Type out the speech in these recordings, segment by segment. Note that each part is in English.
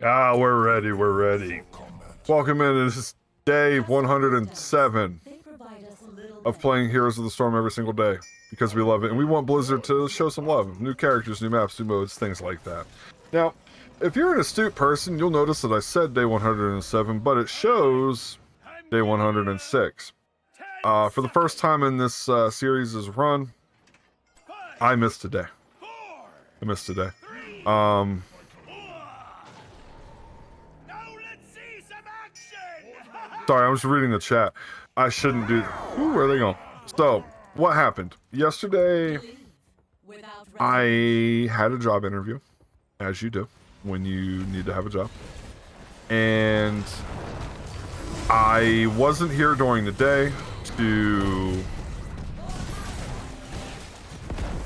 Ah, we're ready, we're ready. Welcome in, this is day 107 of playing Heroes of the Storm every single day, because we love it, and we want Blizzard to show some love. New characters, new maps, new modes, things like that. Now, if you're an astute person, you'll notice that I said day 107, but it shows day 106. For the first time in this series' run, I missed a day. I missed a day. Sorry, I was reading the chat. I shouldn't do... Ooh, where are they going? So, what happened? Yesterday, I had a job interview, as you do, when you need to have a job. And I wasn't here during the day to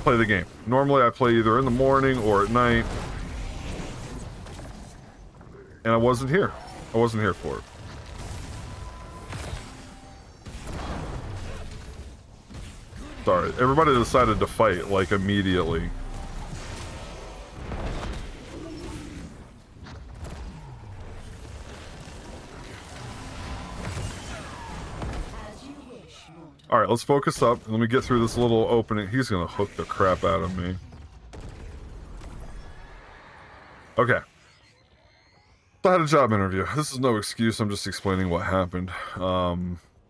play the game. Normally, I play either in the morning or at night. And I wasn't here. I wasn't here for it. Sorry, everybody decided to fight, like, immediately. Alright, let's focus up. Let me get through this little opening. He's gonna hook the crap out of me. Okay. So I had a job interview. This is no excuse, I'm just explaining what happened.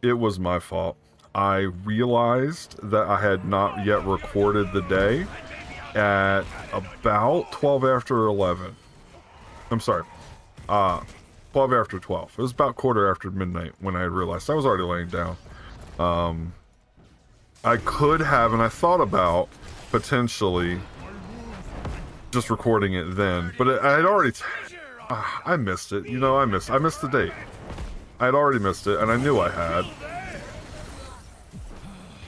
It was my fault. I realized that I had not yet recorded the day at about 12 after 11. I'm sorry, 12 after 12. It was about quarter after midnight when I realized I was already laying down. I could have, and I thought about potentially just recording it then, but I had already, I missed it. You know, I missed the date. I had already missed it, and I knew I had.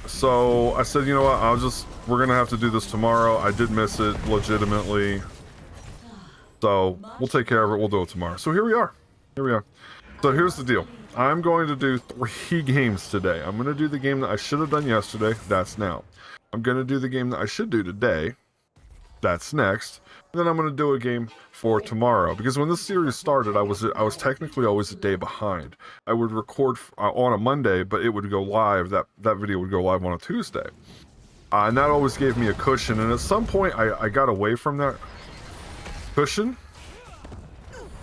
So I said, you know what, we're gonna have to do this tomorrow. I did miss it legitimately. So we'll take care of it, we'll do it tomorrow. So here we are. So here's the deal. I'm going to do 3 games today. I'm gonna do the game that I should have done yesterday, that's now. I'm gonna do the game that I should do today, that's next. And then I'm gonna do a game for tomorrow, because when this series started, I was technically always a day behind. I would record on a Monday, but it would go live, that video would go live on a Tuesday. And that always gave me a cushion, and at some point I got away from that cushion,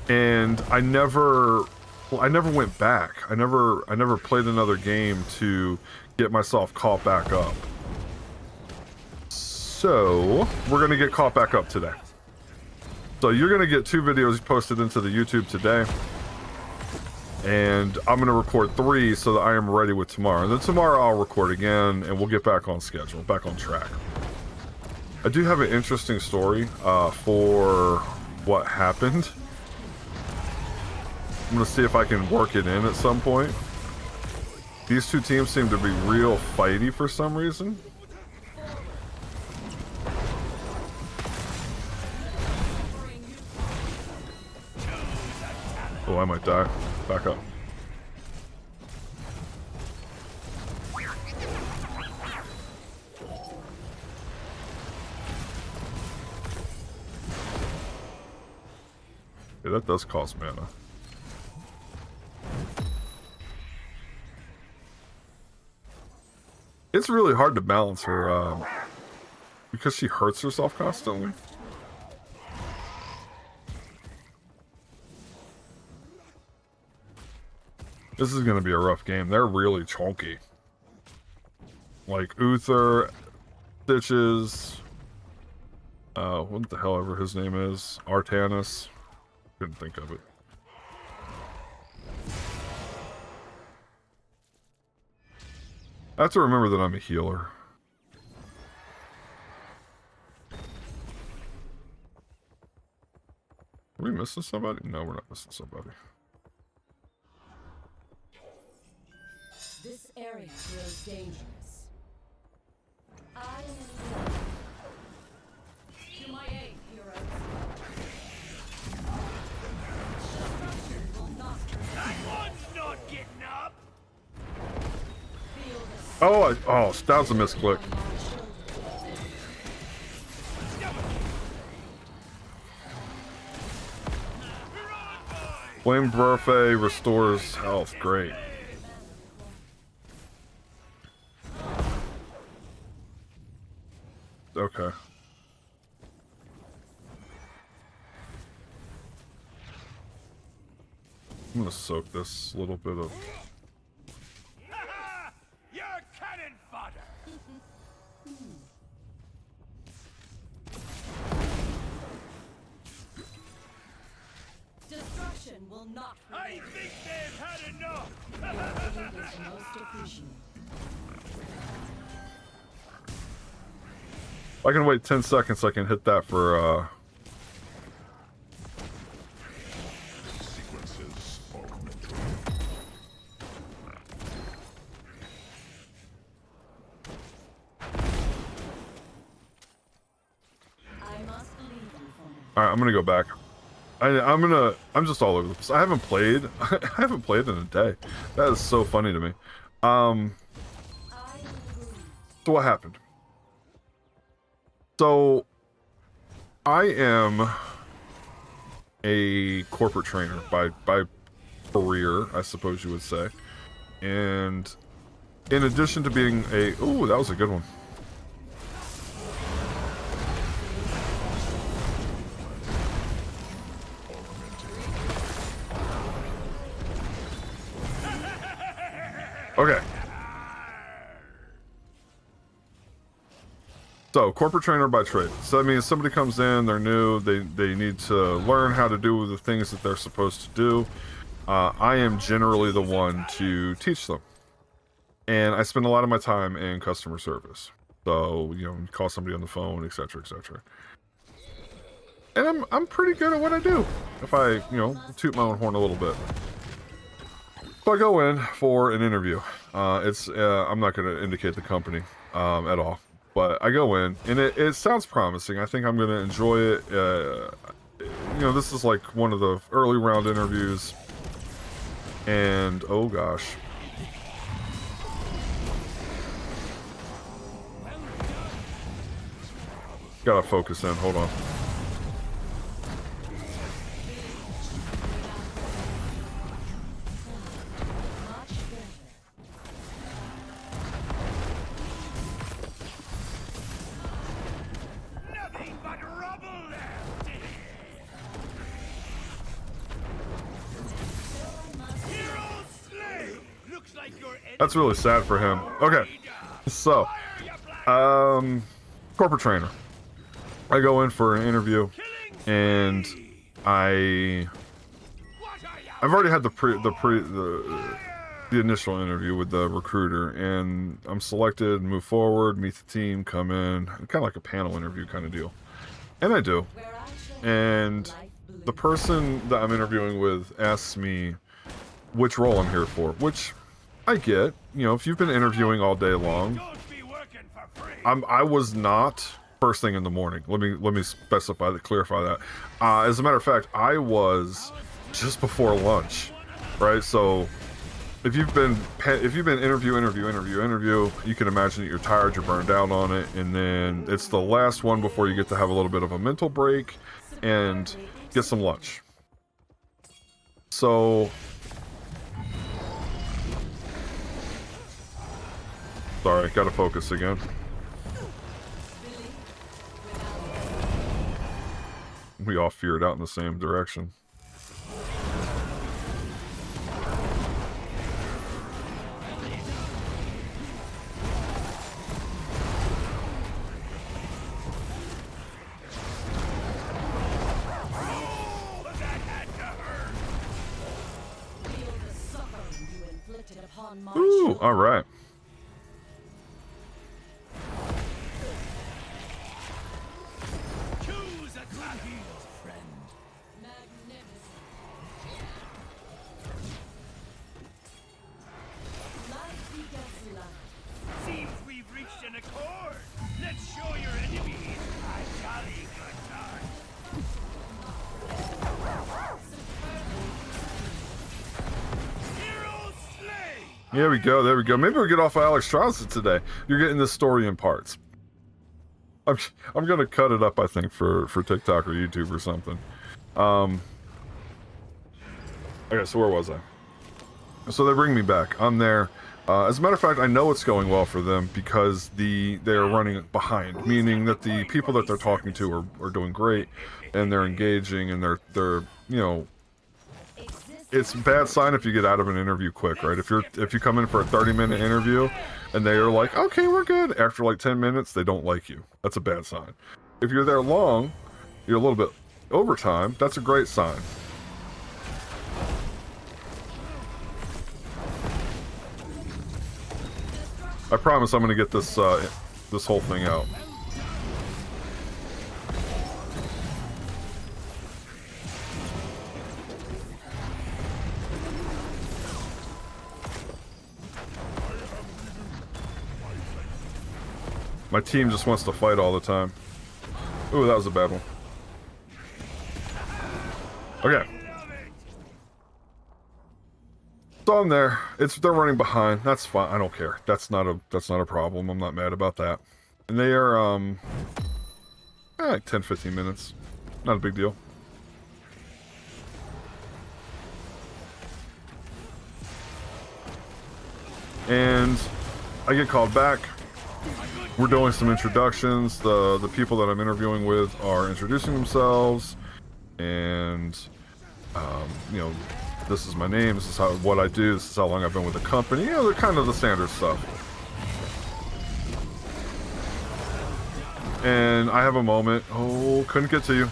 and I never went back. I never played another game to get myself caught back up. So we're gonna get caught back up today. So you're gonna get 2 videos posted into the YouTube today, and I'm gonna record 3 so that I am ready with tomorrow. And then tomorrow I'll record again, and we'll get back on schedule, back on track. I do have an interesting story for what happened. I'm gonna see if I can work it in at some point. These 2 teams seem to be real fighty for some reason. Oh, I might die. Back up. Yeah, that does cost mana. It's really hard to balance her, because she hurts herself constantly. This is gonna be a rough game. They're really chunky. Like Uther, Stitches, what the hell ever his name is, Artanis. Couldn't think of it. I have to remember that I'm a healer. Are we missing somebody? No, we're not missing somebody. This area feels dangerous. I am to my aid, heroes. That one's not getting up. Oh, that was a misclick. Flame Buffet restores health. Great. Okay. I'm gonna soak this little bit of... You're cannon fodder. Destruction will not I prevail. think they've had enough. Your aid is most appreciated. If I can wait 10 seconds, I can hit that for, I must leave you for now. Alright, I'm gonna go back. I'm just all over the place. I haven't played. I haven't played in a day. That is so funny to me. I am Groot. So what happened? So, I am a corporate trainer by career, I suppose you would say. And in addition to being a... Ooh, that was a good one. Okay. So, corporate trainer by trade. So that means somebody comes in, they're new, they need to learn how to do the things that they're supposed to do. I am generally the one to teach them. And I spend a lot of my time in customer service. So, you know, call somebody on the phone, etc., etc. And I'm pretty good at what I do, if I, you know, toot my own horn a little bit. So I go in for an interview. I'm not going to indicate the company at all. But I go in, and it sounds promising. I think I'm going to enjoy it. You know, this is like one of the early round interviews. And, oh gosh. Gotta focus in, hold on. Nothing but rubble left. Hero slay. Looks like your That's really sad for him. Okay, so, corporate trainer. I go in for an interview, and I've already had the initial interview with the recruiter, and I'm selected, move forward, meet the team, come in, kind of like a panel interview kind of deal. And I do. Where I shall And life bloom. the person that I'm interviewing with asks me which role I'm here for, which I get. You know, if you've been interviewing all day long, Don't be working for free. I was not first thing in the morning. Let me specify that, clarify that. As a matter of fact, I was just before lunch, right? So if you've been interview, you can imagine that you're tired, you're burned out on it, and then it's the last one before you get to have a little bit of a mental break and get some lunch. So sorry, gotta focus again. We all feared out in the same direction. Feel the suffering you inflicted upon my Ooh, children. all right. Choose a battlefield, friend. Magnificent. Life begets life. Seems we've reached an accord. Let's show your enemies a jolly good time. Hero slay. There we go. There we go. Maybe we'll get off of Alex Strauss today. You're getting this story in parts. I'm gonna cut it up, I think, for TikTok or YouTube or something. Okay, so where was I? So they bring me back. I'm there. As a matter of fact, I know it's going well for them because they are running behind, meaning that the people that they're talking to are doing great, and they're engaging, and they're you know, it's a bad sign if you get out of an interview quick, right? If you come in for a 30-minute interview, and they are like, okay, we're good. After like 10 minutes, they don't like you. That's a bad sign. If you're there long, you're a little bit over time. That's a great sign. I promise I'm gonna get this this whole thing out. My team just wants to fight all the time. Ooh, that was a bad one. Okay. So I'm there. They're running behind. That's fine. I don't care. That's not a problem. I'm not mad about that. And they are like 10-15 minutes. Not a big deal. And I get called back. We're doing some introductions. The people that I'm interviewing with are introducing themselves, and you know, this is my name, this is what I do, this is how long I've been with the company. You know, they're kind of the standard stuff. And I have a moment. Oh, couldn't get to you.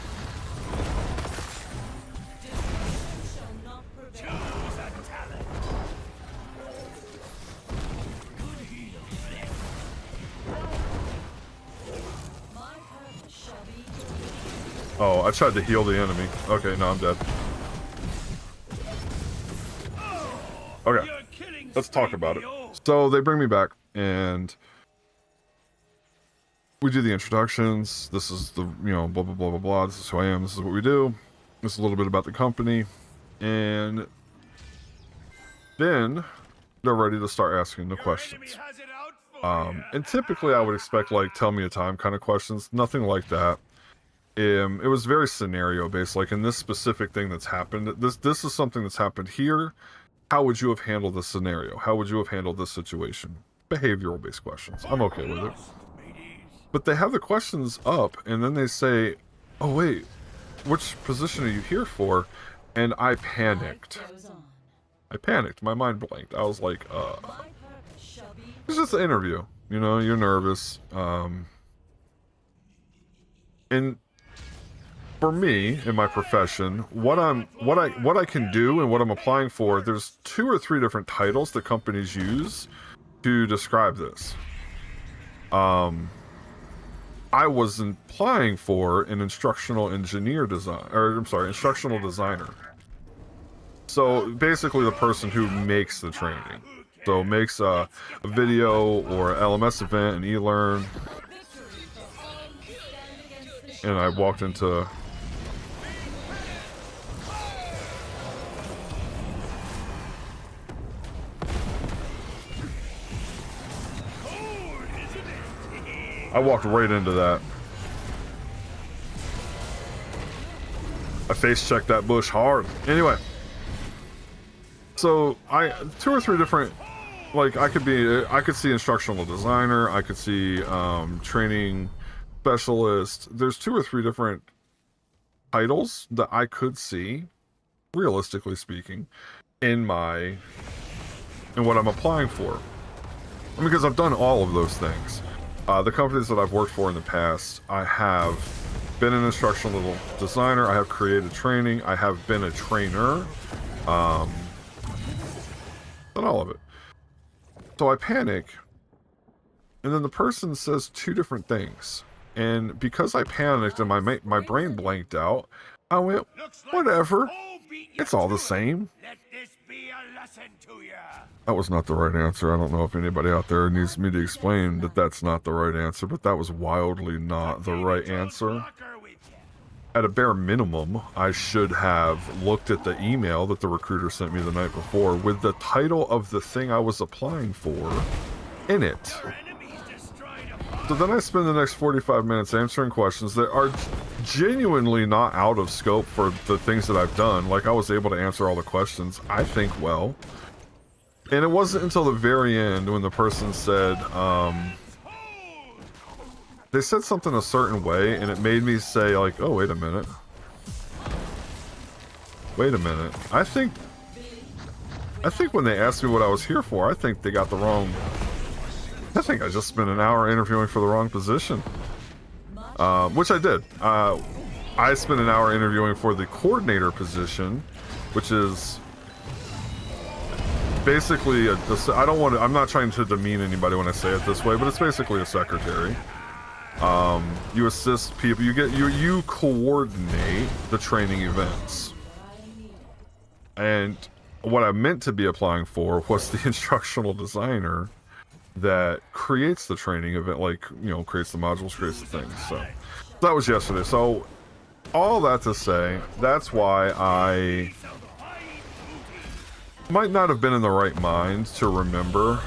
Oh, I tried to heal the enemy. Okay, no, I'm dead. Okay, let's talk about it. So they bring me back, and we do the introductions. This is the, you know, blah, blah, blah, blah, blah. This is who I am. This is what we do. This is a little bit about the company. And then they're ready to start asking the questions. And typically I would expect, like, tell me a time kind of questions. Nothing like that. It was very scenario based. Like, in this specific thing that's happened, this is something that's happened here. How would you have handled this scenario? How would you have handled this situation? Behavioral based questions. I'm okay with it. But they have the questions up, and then they say, oh wait, which position are you here for? And I panicked. My mind blanked. I was like, it's just an interview. You know, you're nervous. And for me, in my profession, what I can do and what I'm applying for, there's 2 or 3 different titles that companies use to describe this. I was applying for an instructional engineer instructional designer. So basically the person who makes the training. So makes a video or LMS event, an e-learn. And I walked into... I walked right into that. I face checked that bush hard. Anyway. So 2 or 3 different, like, I could see instructional designer, I could see training specialist. There's 2 or 3 different titles that I could see, realistically speaking, in what I'm applying for. Because I've done all of those things. The companies that I've worked for in the past, I have been an instructional designer, I have created training, I have been a trainer, done all of it. So I panic, and then the person says 2 different things. And because I panicked and my brain blanked out, I went, whatever, it's all the same. That was not the right answer. I don't know if anybody out there needs me to explain that that's not the right answer, but that was wildly not the right answer. At a bare minimum, I should have looked at the email that the recruiter sent me the night before with the title of the thing I was applying for in it. So then I spend the next 45 minutes answering questions that are genuinely not out of scope for the things that I've done. Like, I was able to answer all the questions, I think, well. And it wasn't until the very end when the person said, they said something a certain way, and it made me say, like, oh, wait a minute. Wait a minute. I think when they asked me what I was here for, I think they got the wrong... I think I just spent an hour interviewing for the wrong position. Which I did. I spent an hour interviewing for the coordinator position, which is basically I don't want to, I'm not trying to demean anybody when I say it this way, but it's basically a secretary. You assist people, you coordinate the training events. And what I meant to be applying for was the instructional designer that creates the training event, like, you know, creates the modules, creates the things. So that was yesterday. So all that to say, that's why I might not have been in the right mind to remember.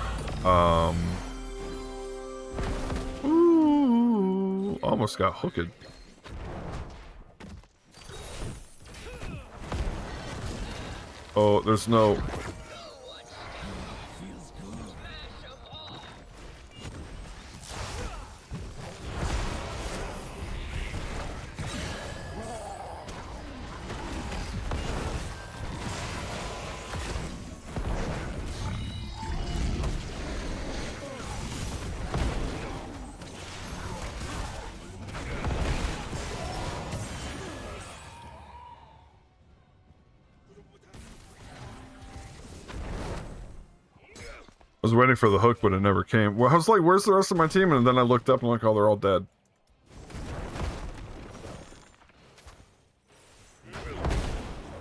Ooh, almost got hooked. Oh, there's no... I was waiting for the hook, but it never came. Well, I was like, where's the rest of my team? And then I looked up and I'm like, oh, they're all dead.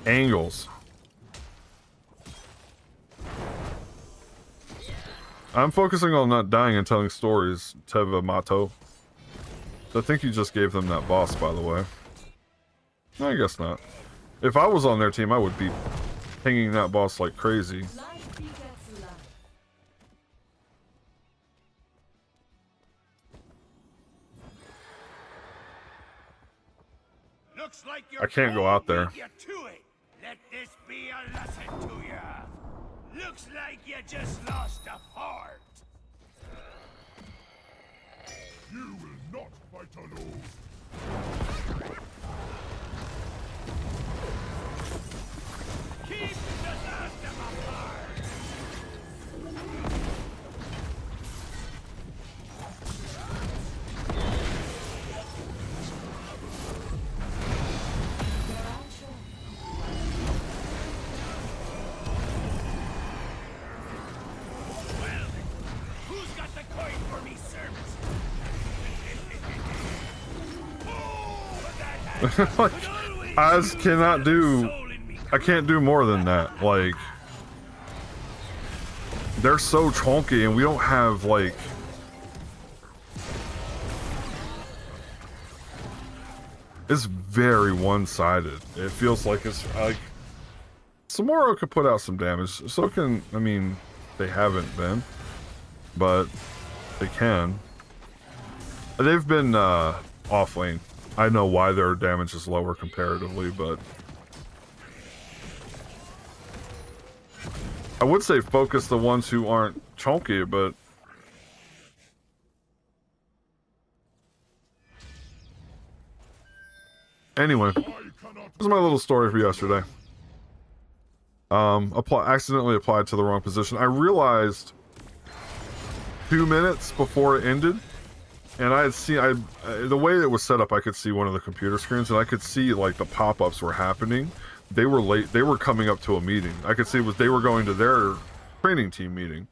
Angles. I'm focusing on not dying and telling stories, Teva Mato. I think you just gave them that boss, by the way. No, I guess not. If I was on their team, I would be pinging that boss like crazy. Looks like I can't go out there. Let this be a lesson to ya. Looks like you just lost a fart. You will not fight alone. Keep the last of them apart. Like, I cannot do... I can't do more than that. Like, they're so chunky and we don't have, like... It's very one-sided. It feels like it's, like... Samuro could put out some damage. So can... I mean, they haven't been. But they can. They've been, off lane. I know why their damage is lower comparatively, but... I would say focus the ones who aren't chunky, but... Anyway, this is my little story for yesterday. Accidentally applied to the wrong position. I realized 2 minutes before it ended, and I had seen, the way it was set up, I could see one of the computer screens, and I could see, like, the pop-ups were happening. They were late. They were coming up to a meeting. I could see they were going to their training team meeting.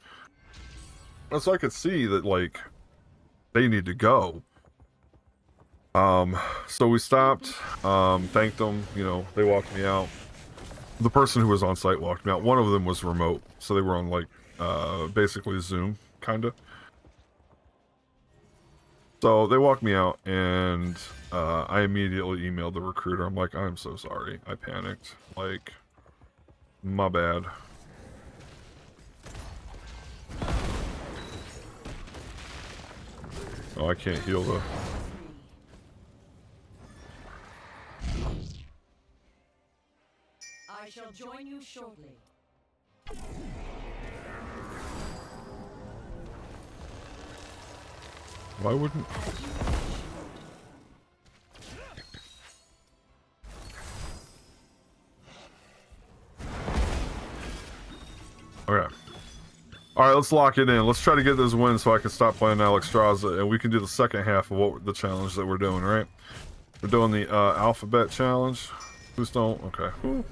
And so I could see that, like, they need to go. So we stopped, thanked them, you know, they walked me out. The person who was on site walked me out. One of them was remote, so they were on, like, basically Zoom, kinda. So they walked me out, and I immediately emailed the recruiter. I'm like, I'm so sorry. I panicked. Like, my bad. Oh, I can't heal the... I shall join you shortly. Why wouldn't... Okay. Alright, let's lock it in. Let's try to get this win so I can stop playing Alexstrasza, and we can do the second half of what the challenge that we're doing, right? We're doing the alphabet challenge. Who's don't? Okay. Ooh.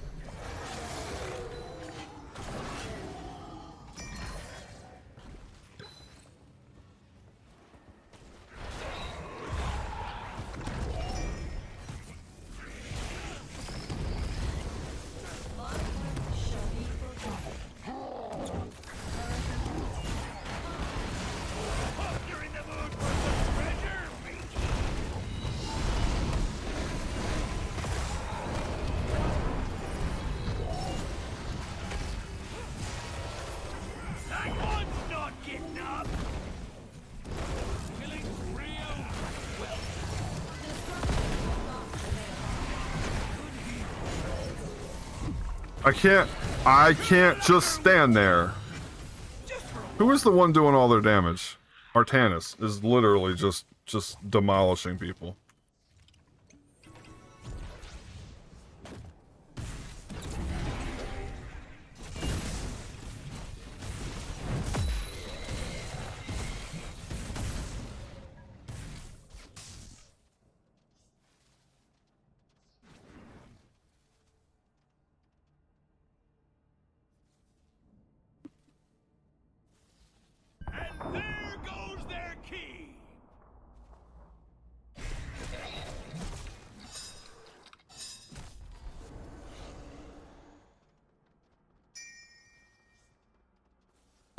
I can't just stand there. Who is the one doing all their damage? Artanis is literally just demolishing people.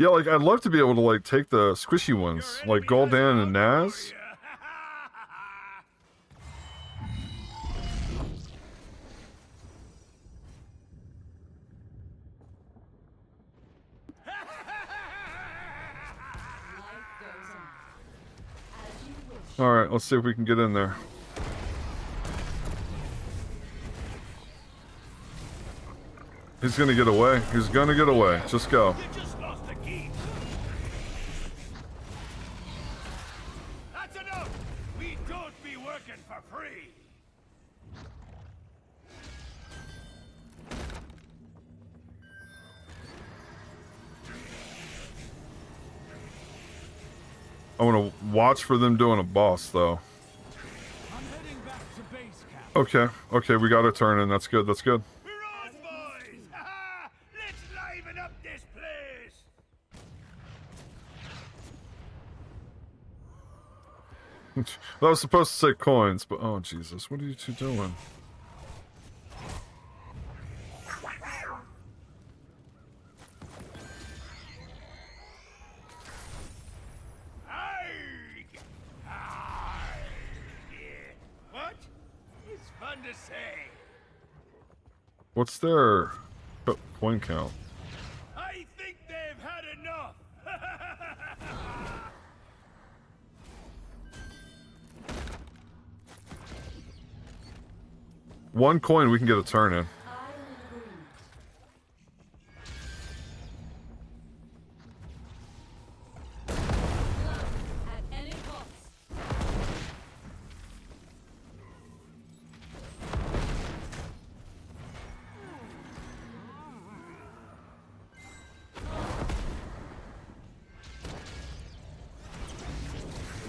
Yeah, like, I'd love to be able to, like, take the squishy ones, like Gul'dan and Naz. Alright, let's see if we can get in there. He's gonna get away. He's gonna get away. Just go. That's enough! We don't be working for free! I want to watch for them doing a boss, though. I'm heading back to base camp. Okay, okay, we got a turn in. That's good, that's good. We're on, boys! Let's liven up this place! That was supposed to say coins, but oh, Jesus, what are you two doing? What? It's fun to say. What's their coin count? I think they've had enough. One coin, we can get a turn in.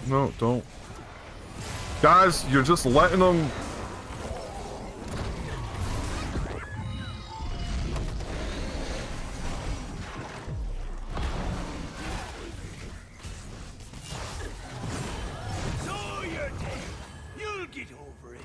No, don't. Guys, you're just letting them... So you're dead. You'll get over it.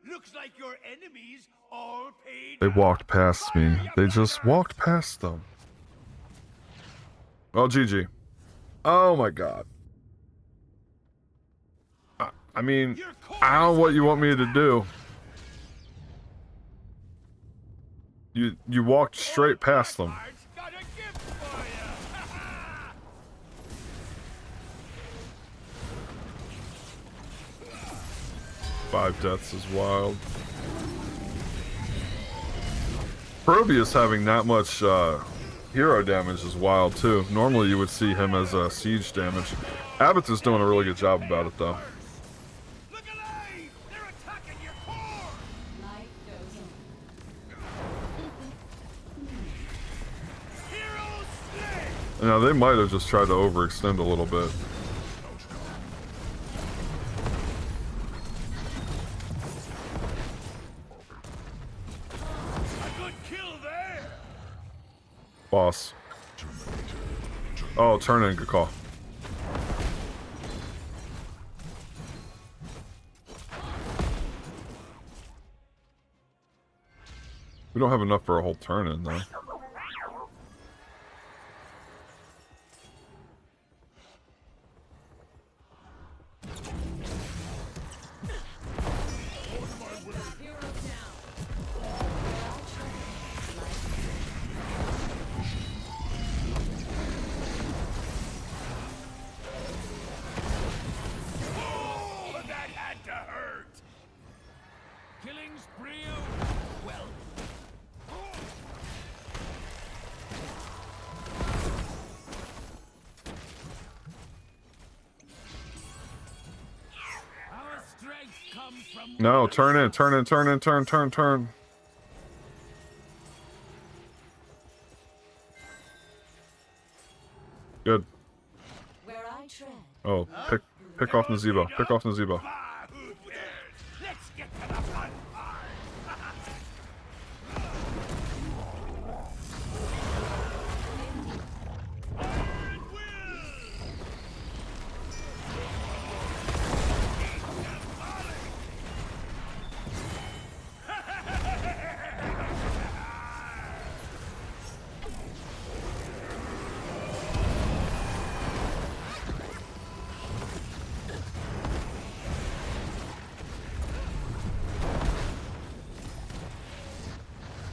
Looks like your enemies all paid. They walked past me. They just walked past them. Oh, GG. Oh my god. I mean, I don't know what you want me to do. You walked straight past them. Bard's got a gift for you. 5 deaths is wild. Probius having that much hero damage is wild too. Normally you would see him as siege damage. Abbott is doing a really good job about it though. Look alive! They're attacking your core! Life goes on. Heroes slay! Now they might have just tried to overextend a little bit. A good kill there! Boss. Oh, turn in, good call. We don't have enough for a whole turn in though. Hero down. Oh, that had to hurt! Killing spree of... well... Our strength comes from... No, turn in, turn in, turn in, turn. Good. Where I tread. Oh, pick off Nazebo. Pick off Nazebo. Ah, who cares? Let's get to the fun part! Iron will!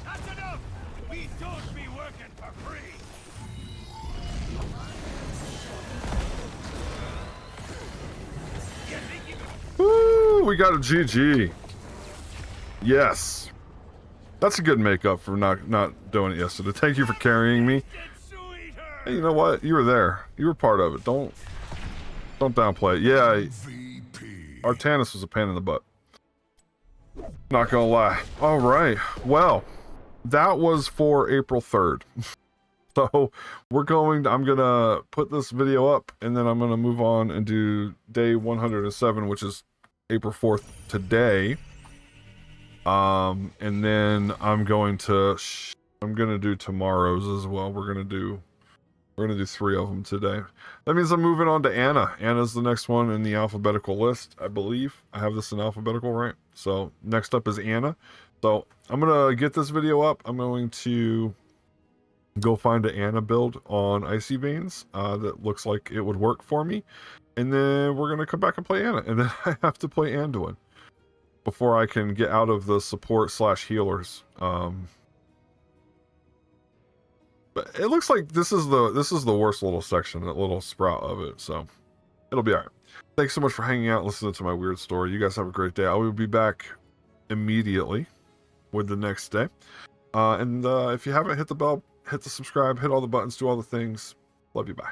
That's enough! We don't be working for free! You think you can Woo! We got a GG. Yes. That's a good makeup for not doing it yesterday. Thank you for carrying me. get sweeter? Hey, you know what? You were there. You were part of it. Don't downplay it. Yeah, Artanis was a pain in the butt. Not gonna lie. All right. Well, that was for April 3rd. So I'm gonna put this video up and then I'm gonna move on and do day 107, which is April 4th today. And then I'm gonna do tomorrow's as well. We're gonna do 3 of them today. That means I'm moving on to Anna. Anna's the next one in the alphabetical list, I believe. I have this in alphabetical, right? So next up is Anna. So I'm gonna get this video up. I'm going to go find an Anna build on Icy Veins that looks like it would work for me. And then we're gonna come back and play Anna. And then I have to play Anduin before I can get out of the support / healers. But it looks like this is the worst little section, that little sprout of it. So it'll be all right. Thanks so much for hanging out and listening to my weird story. You guys have a great day. I will be back immediately with the next day. And if you haven't hit the bell, hit the subscribe, hit all the buttons, do all the things. Love you. Bye.